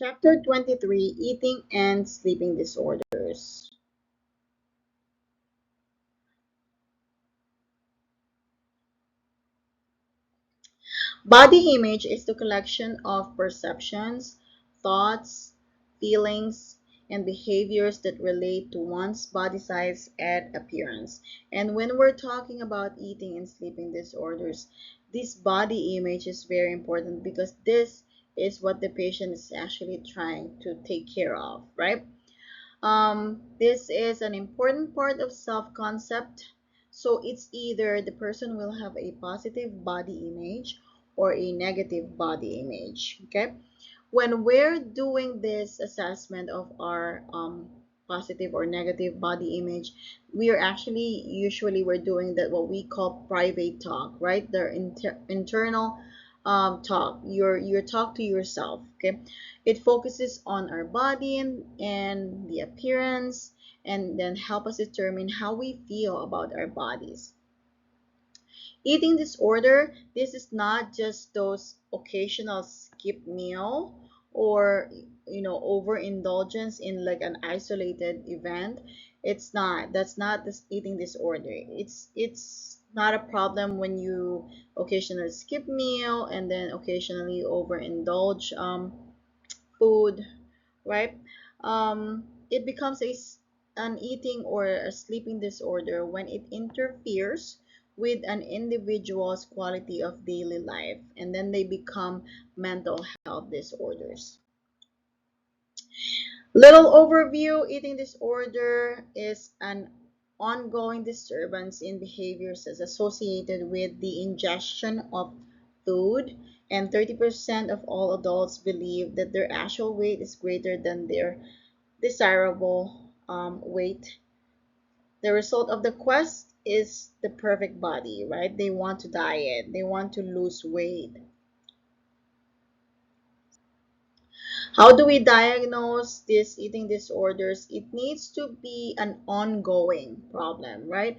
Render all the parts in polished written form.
Chapter 23, Eating and Sleeping Disorders. Body image is the collection of perceptions, thoughts, feelings, and behaviors that relate to one's body size and appearance. And when we're talking about eating and sleeping disorders, this body image is very important because this is what the patient is actually trying to take care of, right? This is an important part of self-concept. So it's either the person will have a positive body image or a negative body image. Okay. When we're doing this assessment of our positive or negative body image, we are actually usually we're doing that what we call private talk, right? The internal talk. Your talk to yourself. Okay, it focuses on our body and the appearance, and then help us determine how we feel about our bodies. Eating disorder, this is not just those occasional skip meal or overindulgence in like an isolated event. It's not. That's not this eating disorder. It's not a problem when you occasionally skip meal and then occasionally overindulge food, right? It becomes an eating or a sleeping disorder when it interferes with an individual's quality of daily life, and then they become mental health disorders. Little overview: eating disorder is an ongoing disturbance in behaviors as associated with the ingestion of food, and 30% of all adults believe that their actual weight is greater than their desirable weight. The result of the quest is the perfect body, right? They want to diet, they want to lose weight. How do we diagnose these eating disorders? It needs to be an ongoing problem, right?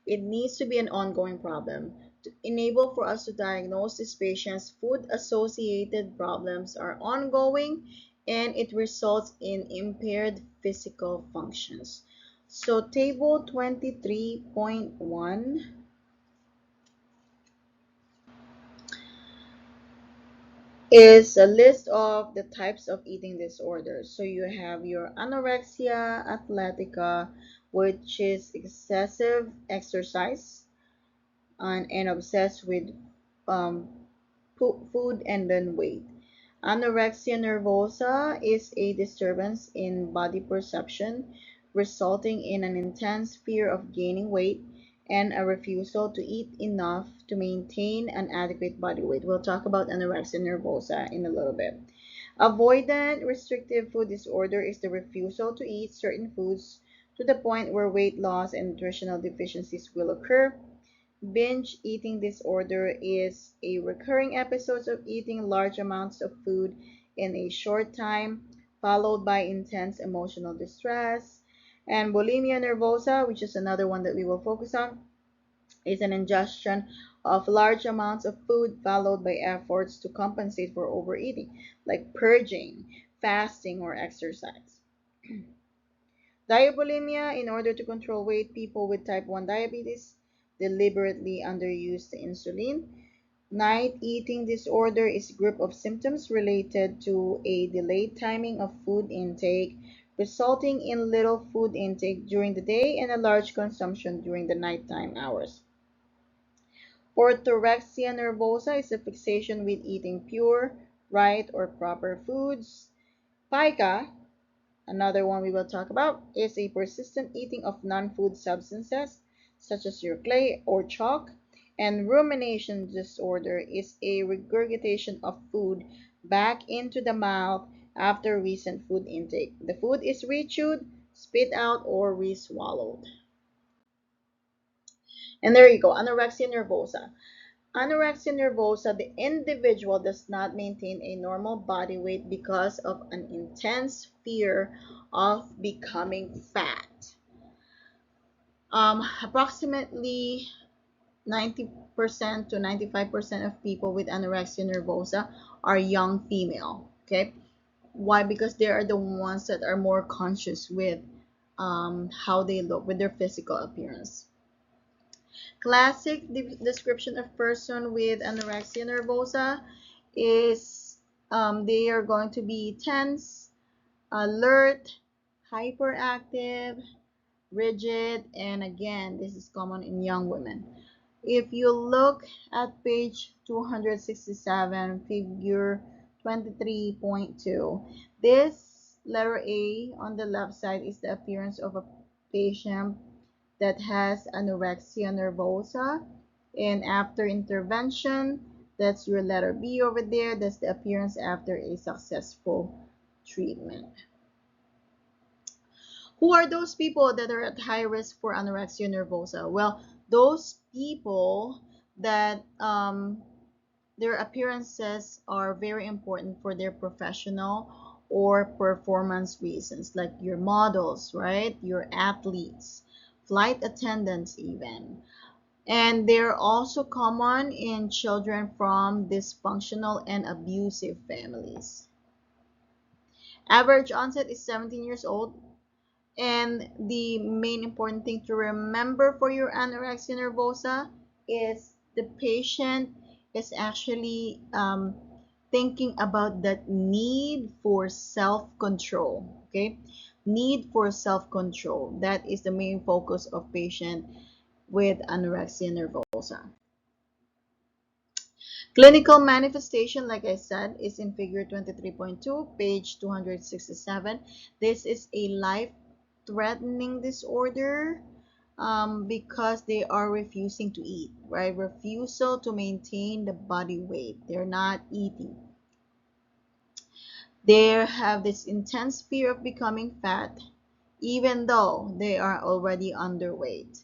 It needs to be an ongoing problem. To enable for us to diagnose these patients, food associated problems are ongoing and it results in impaired physical functions. So table 23.1 is a list of the types of eating disorders. So you have your anorexia athletica, which is excessive exercise and obsessed with um, food and then weight. Anorexia nervosa is a disturbance in body perception resulting in an intense fear of gaining weight and a refusal to eat enough to maintain an adequate body weight. We'll talk about anorexia nervosa in a little bit. Avoidant restrictive food disorder is the refusal to eat certain foods to the point where weight loss and nutritional deficiencies will occur. Binge eating disorder is a recurring episode of eating large amounts of food in a short time, followed by intense emotional distress. And bulimia nervosa, which is another one that we will focus on, is an ingestion of large amounts of food followed by efforts to compensate for overeating, like purging, fasting, or exercise. Diabulimia, in order to control weight, people with type 1 diabetes deliberately underuse the insulin. Night eating disorder is a group of symptoms related to a delayed timing of food intake, resulting in little food intake during the day and a large consumption during the nighttime hours. Orthorexia nervosa is a fixation with eating pure, right, or proper foods. Pica, another one we will talk about, is a persistent eating of non-food substances such as your clay or chalk. And rumination disorder is a regurgitation of food back into the mouth after recent food intake. The food is rechewed, spit out, or re-swallowed. And there you go, anorexia nervosa. Anorexia nervosa, the individual does not maintain a normal body weight because of an intense fear of becoming fat. Approximately 90% to 95% of people with anorexia nervosa are young female. Okay, Why? Because they are the ones that are more conscious with how they look, with their physical appearance. Classic description of person with anorexia nervosa is they are going to be tense, alert, hyperactive, rigid, and again, this is common in young women. If you look at page 267, figure 23.2, this letter A on the left side is the appearance of a patient that has anorexia nervosa, and after intervention, that's your letter B over there. That's the appearance after a successful treatment. Who are those people that are at high risk for anorexia nervosa? Well, those people that their appearances are very important for their professional or performance reasons, like your models, right? Your athletes, flight attendants, even. And they're also common in children from dysfunctional and abusive families. Average onset is 17 years old. And the main important thing to remember for your anorexia nervosa is the patient is actually thinking about that need for self-control. Okay, need for self-control. That is the main focus of patient with anorexia nervosa. Clinical manifestation, like I said, is in figure 23.2, page 267. This is a life-threatening disorder because they are refusing to eat, right? Refusal to maintain the body weight. They're not eating. They have this intense fear of becoming fat, even though they are already underweight.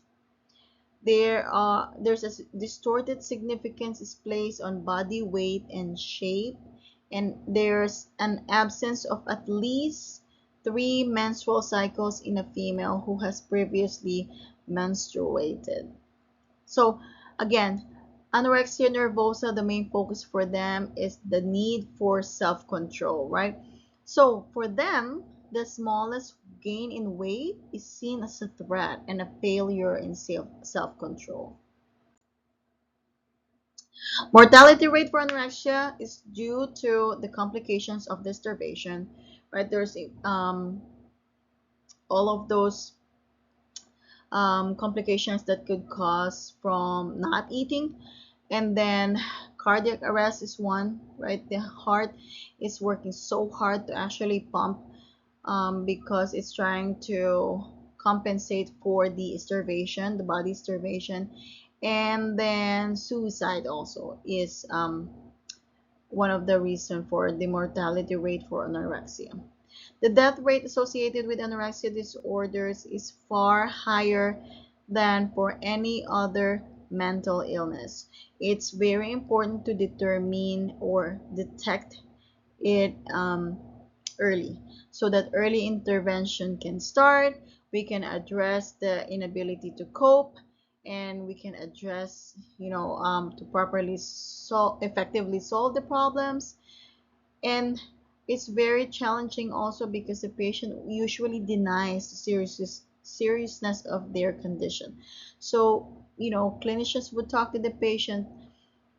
There's a distorted significance is placed on body weight and shape, and there's an absence of at least 3 menstrual cycles in a female who has previously menstruated. So again, anorexia nervosa, the main focus for them is the need for self-control, right? So for them, the smallest gain in weight is seen as a threat and a failure in self-control. Mortality rate for anorexia is due to the complications of the starvation, right? There's all of those complications that could cause from not eating, and then cardiac arrest is one, right? The heart is working so hard to actually pump because it's trying to compensate for the starvation, the body starvation. And then suicide also is one of the reasons for the mortality rate for anorexia. The death rate associated with anorexia disorders is far higher than for any other mental illness. It's very important to determine or detect it early so that early intervention can start. We can address the inability to cope, and we can address, to properly effectively solve the problems. And it's very challenging also because the patient usually denies the seriousness of their condition. So, clinicians would talk to the patient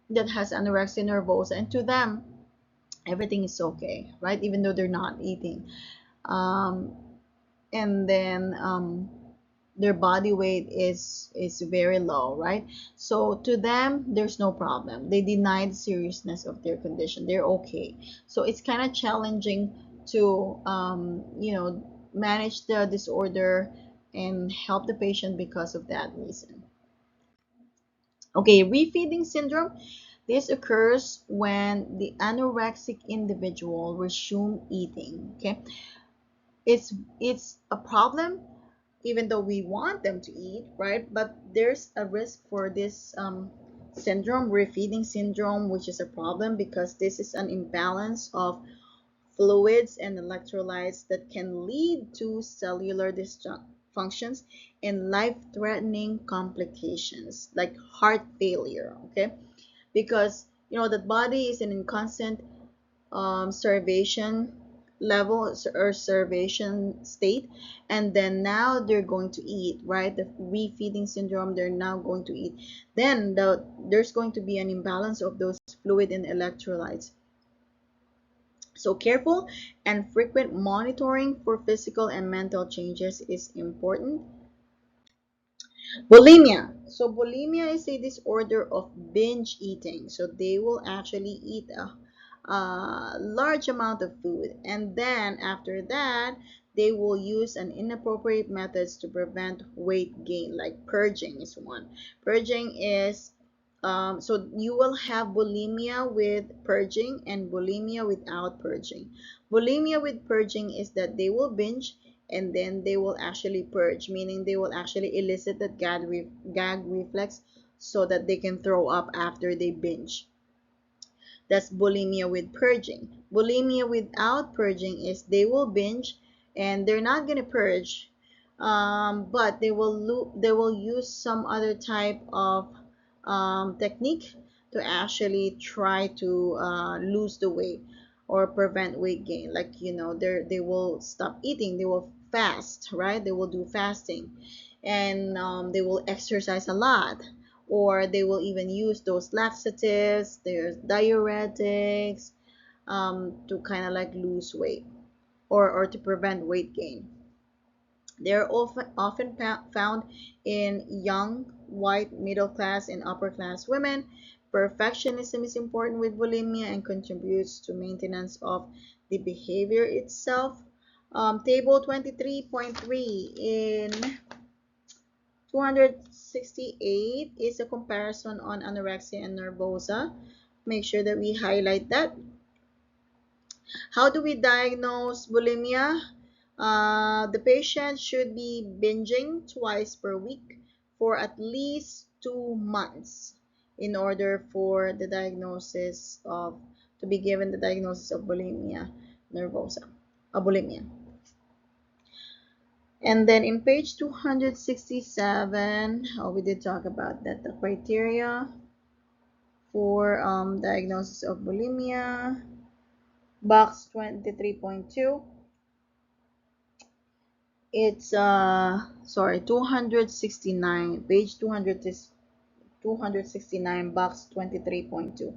that has anorexia nervosa, and to them, everything is okay, right? Even though they're not eating. Um, and then their body weight is very low, right? So to them, there's no problem. They deny the seriousness of their condition. They're okay. So it's kind of challenging to manage the disorder and help the patient because of that reason. Okay, refeeding syndrome. This occurs when the anorexic individual resume eating. Okay, it's a problem even though we want them to eat, right? But there's a risk for this syndrome, refeeding syndrome, which is a problem because this is an imbalance of fluids and electrolytes that can lead to cellular dysfunctions and life-threatening complications like heart failure. Okay, because the body is in constant starvation, level or starvation state, and then now they're going to eat, right? The refeeding syndrome, they're now going to eat. Then there's going to be an imbalance of those fluid and electrolytes. So careful and frequent monitoring for physical and mental changes is important. Bulimia. So bulimia is a disorder of binge eating. So they will actually eat a large amount of food, and then after that they will use an inappropriate methods to prevent weight gain, like purging is one. Purging is so you will have bulimia with purging and bulimia without purging. Bulimia with purging is that they will binge and then they will actually purge, meaning they will actually elicit that gag reflex so that they can throw up after they binge. That's bulimia with purging. Bulimia without purging is they will binge and they're not going to purge, but they will use some other type of technique to actually try to lose the weight or prevent weight gain. Like, they will stop eating, they will fast, right? They will do fasting, and they will exercise a lot, or they will even use those laxatives, there's diuretics, to kind of like lose weight, or to prevent weight gain. They're often found in young, white, middle class, and upper class women. Perfectionism is important with bulimia and contributes to maintenance of the behavior itself. Table 23.3 in 268 is a comparison on anorexia and nervosa. Make sure that we highlight that. How do we diagnose bulimia? The patient should be binging twice per week for at least 2 months in order for the diagnosis of to be given the diagnosis of bulimia nervosa, bulimia. And then in page 267, we did talk about that, the criteria for diagnosis of bulimia, box 23.2. It's 269, page 269, box 23.2.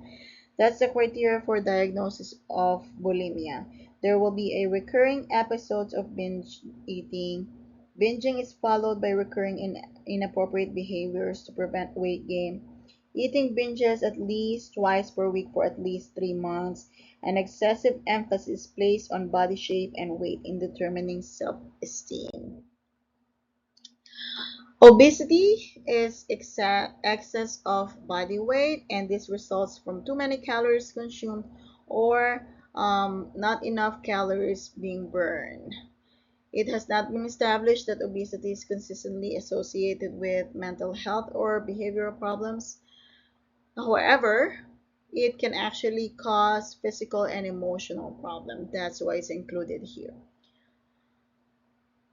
That's the criteria for diagnosis of bulimia. There will be a recurring episodes of binge eating. Binging is followed by recurring inappropriate behaviors to prevent weight gain. Eating binges at least twice per week for at least 3 months. An excessive emphasis placed on body shape and weight in determining self-esteem. Obesity is excess of body weight, and this results from too many calories consumed or not enough calories being burned. It has not been established that obesity is consistently associated with mental health or behavioral problems. However, it can actually cause physical and emotional problems. That's why it's included here.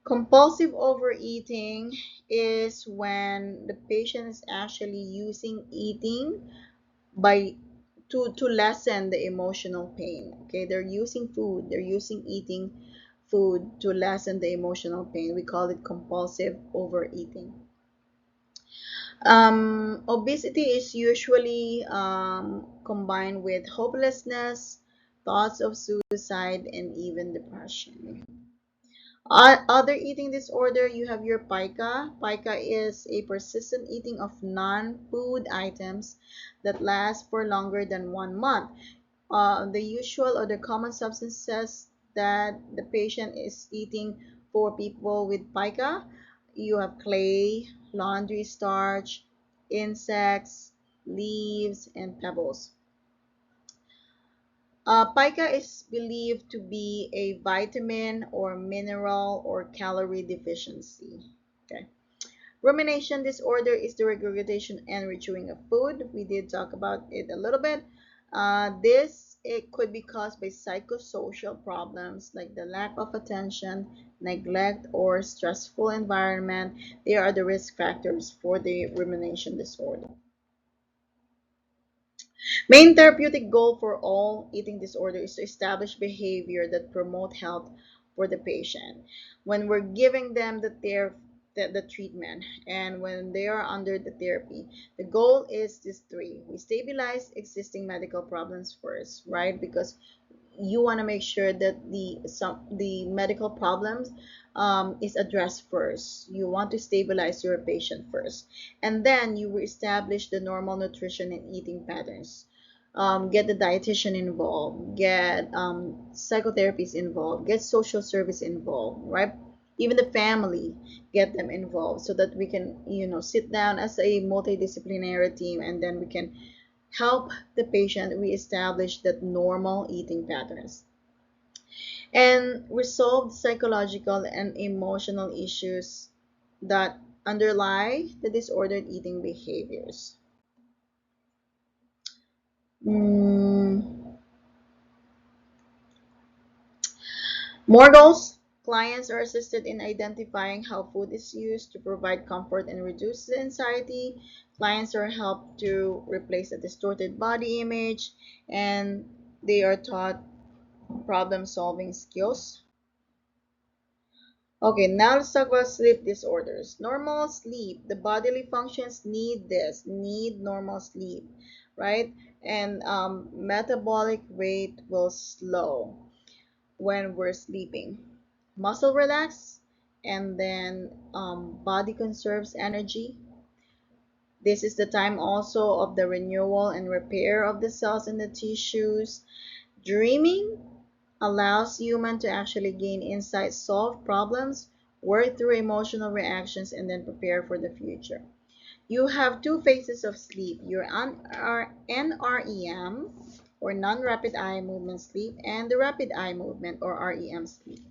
Compulsive overeating is when the patient is actually using eating by to lessen the emotional pain. Okay, they're using food, they're using eating food to lessen the emotional pain. We call it compulsive overeating. Obesity is usually combined with hopelessness, thoughts of suicide, and even depression. Other eating disorder, you have your pica. Pica is a persistent eating of non-food items that last for longer than 1 month. The usual or the common substances that the patient is eating for people with pica, you have clay, laundry starch, insects, leaves, and pebbles. Pica is believed to be a vitamin or mineral or calorie deficiency. Okay. Rumination disorder is the regurgitation and rechewing of food. We did talk about it a little bit. It could be caused by psychosocial problems like the lack of attention, neglect, or stressful environment. They are the risk factors for the rumination disorder. Main therapeutic goal for all eating disorder is to establish behavior that promote health for the patient. When we're giving them the treatment and when they are under the therapy, the goal is these three. We stabilize existing medical problems first, right? Because you want to make sure that the medical problems is addressed first. You want to stabilize your patient first, and then you will establish the normal nutrition and eating patterns. Get the dietitian involved, get psychotherapists involved, get social service involved, right? Even the family, get them involved so that we can, sit down as a multidisciplinary team, and then we can help the patient reestablish that normal eating patterns and resolve the psychological and emotional issues that underlie the disordered eating behaviors. Mm, More goals. Clients are assisted in identifying how food is used to provide comfort and reduce the anxiety. Clients are helped to replace a distorted body image, and they are taught problem solving skills. Okay, now let's talk about sleep disorders. Normal sleep, the bodily functions need need normal sleep, right? And metabolic rate will slow when we're sleeping. Muscle relax, and then body conserves energy. This is the time also of the renewal and repair of the cells in the tissues. Dreaming allows human to actually gain insight, solve problems, work through emotional reactions, and then prepare for the future. You have two phases of sleep, your NREM or non-rapid eye movement sleep and the rapid eye movement or REM sleep.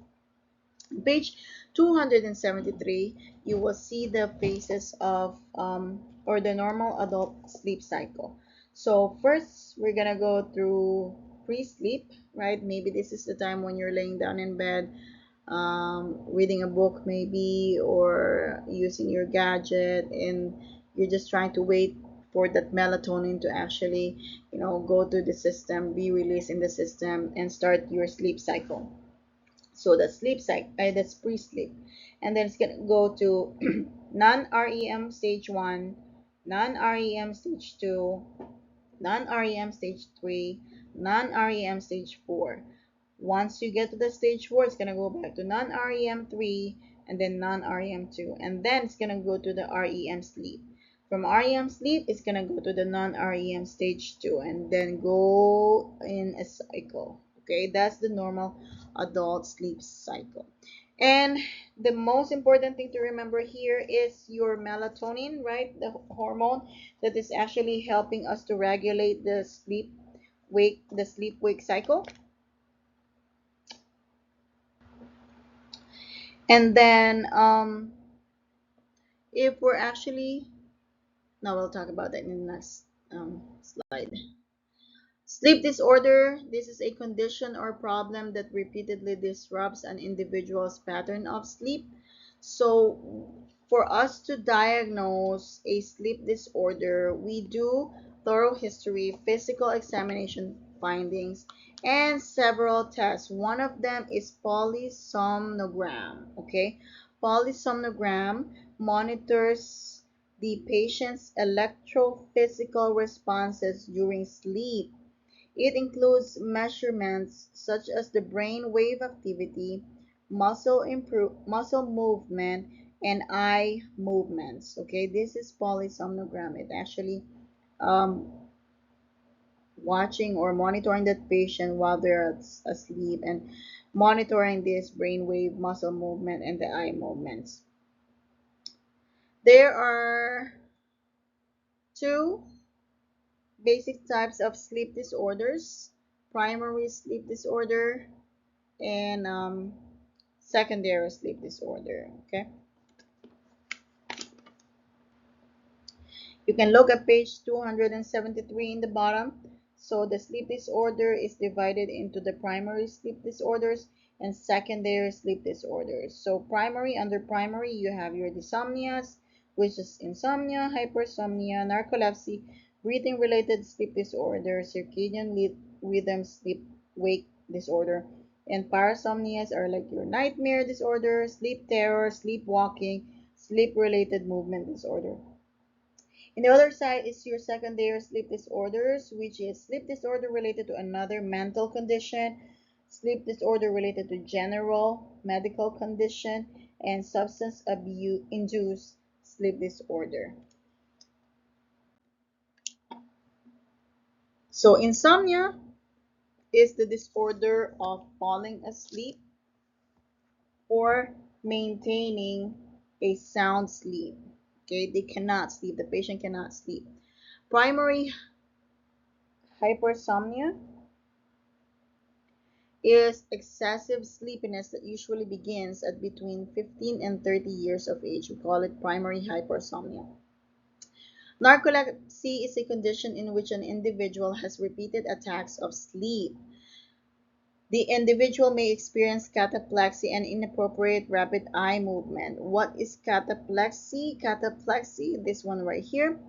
Page 273, you will see the phases of or the normal adult sleep cycle. So first, we're gonna go through pre-sleep, right? Maybe this is the time when you're laying down in bed, reading a book maybe, or using your gadget, and you're just trying to wait for that melatonin to actually, go through the system, be released in the system, and start your sleep cycle. So that's sleep cycle, that's pre-sleep, and then it's gonna go to non-REM stage one, non-REM stage two, non-REM stage three, non-REM stage four. Once you get to the stage four, it's gonna go back to non-REM three, and then non-REM two, and then it's gonna go to the REM sleep. From REM sleep, it's gonna go to the non-REM stage two, and then go in a cycle. Okay, that's the normal adult sleep cycle. And the most important thing to remember here is your melatonin, right? The hormone that is actually helping us to regulate the sleep wake cycle. And then if we're actually, now we'll talk about that in the next slide. Sleep disorder, this is a condition or problem that repeatedly disrupts an individual's pattern of sleep. So for us to diagnose a sleep disorder, we do thorough history, physical examination findings, and several tests. One of them is polysomnogram. Okay, polysomnogram monitors the patient's electrophysical responses during sleep. It includes measurements such as the brain wave activity, muscle movement, and eye movements. Okay, this is polysomnogram. It actually um, watching or monitoring that patient while they're asleep and monitoring this brain wave, muscle movement, and the eye movements. There are two basic types of sleep disorders: primary sleep disorder and secondary sleep disorder. Okay, you can look at page 273 in the bottom. So the sleep disorder is divided into the primary sleep disorders and secondary sleep disorders. So under primary, you have your dysomnias, which is insomnia, hypersomnia, narcolepsy, breathing related sleep disorder, circadian rhythm sleep wake disorder, and parasomnias are like your nightmare disorder, sleep terror, sleepwalking, sleep related movement disorder. And the other side is your secondary sleep disorders, which is sleep disorder related to another mental condition, sleep disorder related to general medical condition, and substance abuse induced sleep disorder. So insomnia is the disorder of falling asleep or maintaining a sound sleep. Okay, they cannot sleep, the patient cannot sleep. Primary hypersomnia is excessive sleepiness that usually begins at between 15 and 30 years of age. We call it primary hypersomnia. Narcolepsy is a condition in which an individual has repeated attacks of sleep. The individual may experience cataplexy and inappropriate rapid eye movement. What is cataplexy? Cataplexy, this one right here.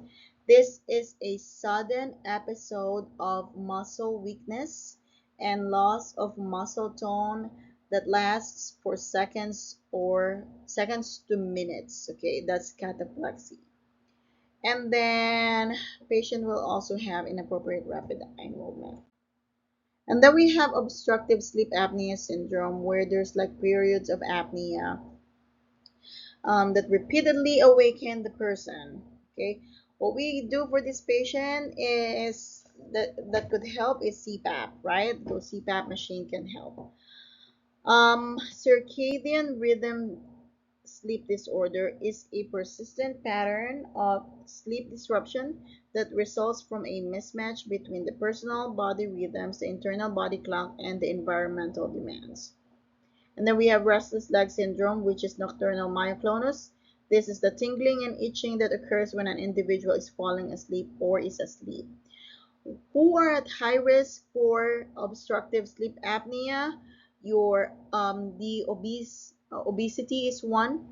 This is a sudden episode of muscle weakness and loss of muscle tone that lasts for seconds or seconds to minutes. Okay, that's cataplexy. And then patient will also have inappropriate rapid eye movement. And then we have obstructive sleep apnea syndrome, where there's like periods of apnea that repeatedly awaken the person. Okay, what we do for this patient is that could help is CPAP, right? The CPAP machine can help. Circadian rhythm sleep disorder is a persistent pattern of sleep disruption that results from a mismatch between the personal body rhythms, the internal body clock, and the environmental demands. And then we have restless leg syndrome, which is nocturnal myoclonus. This is the tingling and itching that occurs when an individual is falling asleep or is asleep. Who are at high risk for obstructive sleep apnea? The obesity is one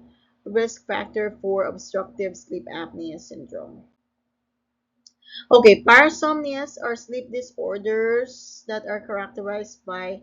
risk factor for obstructive sleep apnea syndrome. Okay, parasomnias are sleep disorders that are characterized by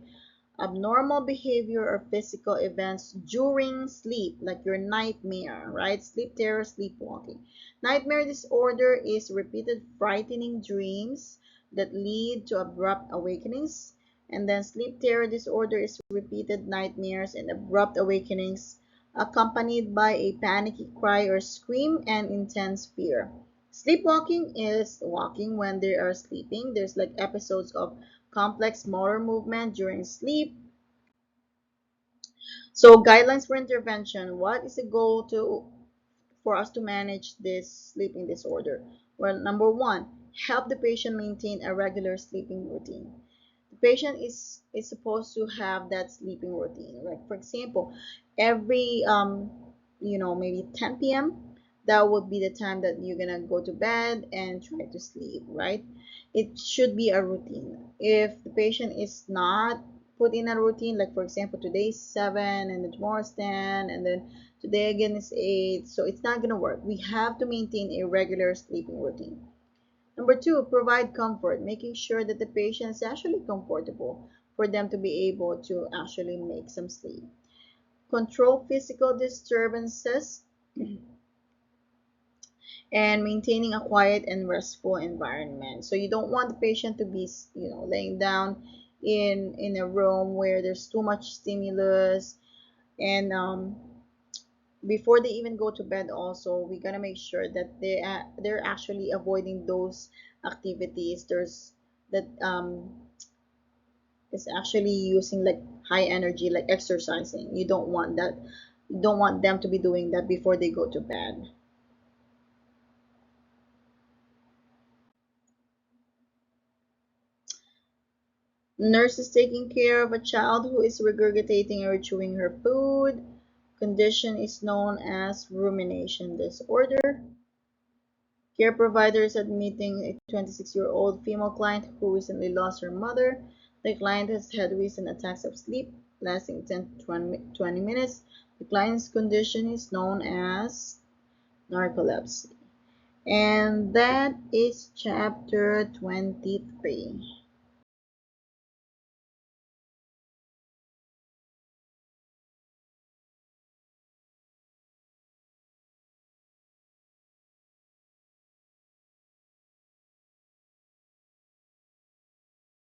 abnormal behavior or physical events during sleep, like your nightmare, right? Sleep terror, sleepwalking. Nightmare disorder is repeated frightening dreams that lead to abrupt awakenings. And then sleep terror disorder is repeated nightmares and abrupt awakenings accompanied by a panicky cry or scream and intense fear. Sleepwalking is walking when they are sleeping. There's like episodes of complex motor movement during sleep. So guidelines for intervention. What is the goal for us to manage this sleeping disorder? Well, number one, help the patient maintain a regular sleeping routine. The patient is supposed to have that sleeping routine. Like for example, every maybe 10 p.m. that would be the time that you're gonna go to bed and try to sleep, right? It should be a routine. If the patient is not put in a routine, like for example, today is 7 and then tomorrow is 10 and then today again is 8, so it's not gonna work. We have to maintain a regular sleeping routine. Number two, provide comfort, making sure that the patient is actually comfortable for them to be able to actually make some sleep. Control physical disturbances and maintaining a quiet and restful environment. So you don't want the patient to be, laying down in a room where there's too much stimulus. And before they even go to bed, also we gotta make sure that they're actually avoiding those activities. There's that is actually using like high energy, like exercising. You don't want that. You don't want them to be doing that before they go to bed. Nurse is taking care of a child who is regurgitating or chewing her food. Condition is known as rumination disorder. Care provider is admitting a 26-year-old female client who recently lost her mother. The client has had recent attacks of sleep lasting 10 to 20 minutes. The client's condition is known as narcolepsy. And that is chapter 23.